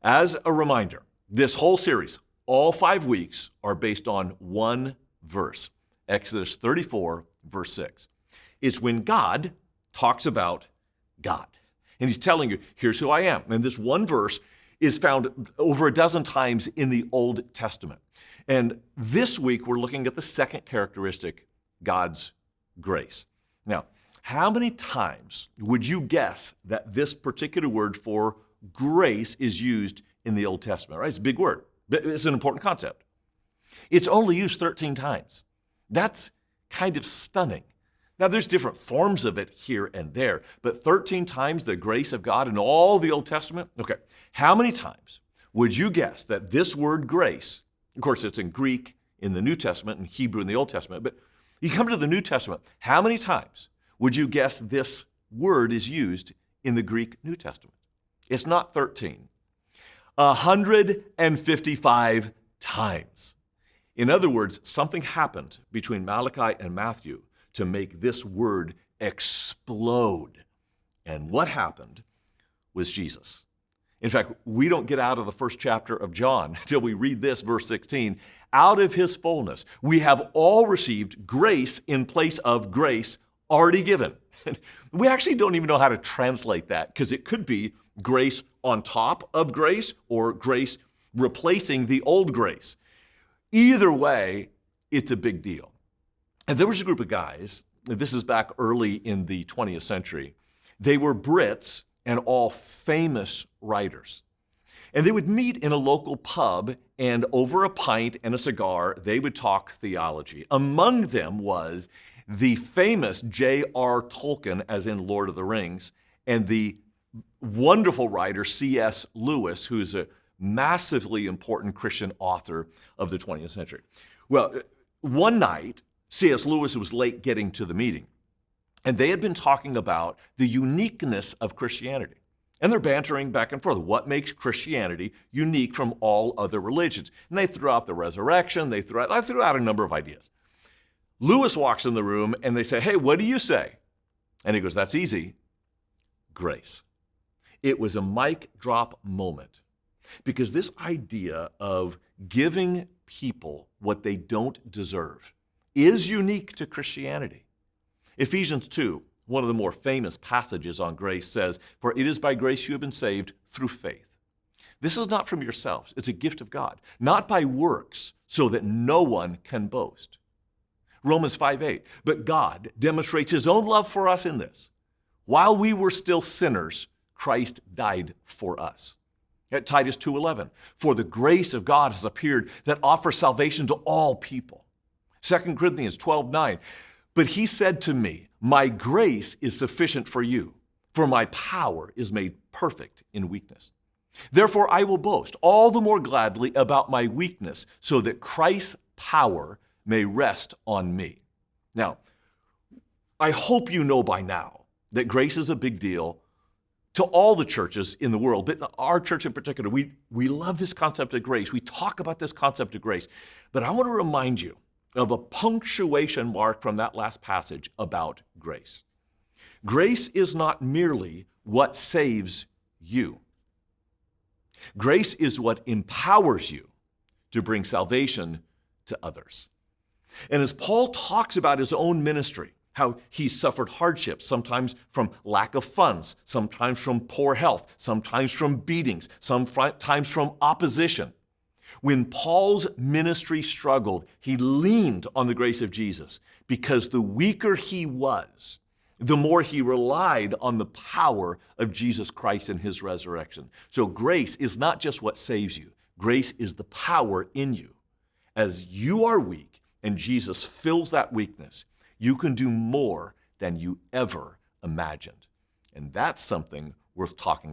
As a reminder, this whole series, all 5 weeks, are based on one verse, Exodus 34, verse 6. It's when God talks about God. And he's telling you, here's who I am. And this one verse is found over a dozen times in the Old Testament. And this week, we're looking at the second characteristic, God's grace. Now, how many times would you guess that this particular word for grace is used in the Old Testament, right? It's a big word. It's an important concept. It's only used 13 times. That's kind of stunning. Now, there's different forms of it here and there, but 13 times the grace of God in all the Old Testament? Okay, how many times would you guess that this word grace, of course, it's in Greek in the New Testament and Hebrew in the Old Testament, but you come to the New Testament, how many times would you guess this word is used in the Greek New Testament? It's not 13. 155 times. In other words, something happened between Malachi and Matthew to make this word explode. And what happened was Jesus. In fact, we don't get out of the first chapter of John until we read this, verse 16. Out of his fullness, we have all received grace in place of grace already given. We actually don't even know how to translate that because it could be grace on top of grace or grace replacing the old grace. Either way, it's a big deal. And there was a group of guys, this is back early in the 20th century. They were Brits and all famous writers. And they would meet in a local pub, and over a pint and a cigar, they would talk theology. Among them was the famous J.R. Tolkien, as in Lord of the Rings, and the wonderful writer C.S. Lewis, who's a massively important Christian author of the 20th century. Well, one night, C.S. Lewis was late getting to the meeting, and they had been talking about the uniqueness of Christianity. And they're bantering back and forth. What makes Christianity unique from all other religions? And they threw out the resurrection. I threw out a number of ideas. Lewis walks in the room, and they say, hey, what do you say? And he goes, that's easy. Grace. It was a mic drop moment, because this idea of giving people what they don't deserve is unique to Christianity. Ephesians 2, one of the more famous passages on grace, says, for it is by grace you have been saved through faith. This is not from yourselves. It's a gift of God, not by works, so that no one can boast. Romans 5:8, but God demonstrates his own love for us in this. While we were still sinners, Christ died for us. At Titus 2:11, for the grace of God has appeared that offers salvation to all people. 2 Corinthians 12:9, but he said to me, my grace is sufficient for you, for my power is made perfect in weakness. Therefore I will boast all the more gladly about my weakness, so that Christ's power may rest on me. Now, I hope you know by now that grace is a big deal to all the churches in the world, but our church in particular. We love this concept of grace. We talk about this concept of grace. But I want to remind you of a punctuation mark from that last passage about grace. Grace is not merely what saves you. Grace is what empowers you to bring salvation to others. And as Paul talks about his own ministry, how he suffered hardships, sometimes from lack of funds, sometimes from poor health, sometimes from beatings, sometimes from opposition. When Paul's ministry struggled, he leaned on the grace of Jesus, because the weaker he was, the more he relied on the power of Jesus Christ and his resurrection. So grace is not just what saves you. Grace is the power in you. As you are weak and Jesus fills that weakness, you can do more than you ever imagined. And that's something worth talking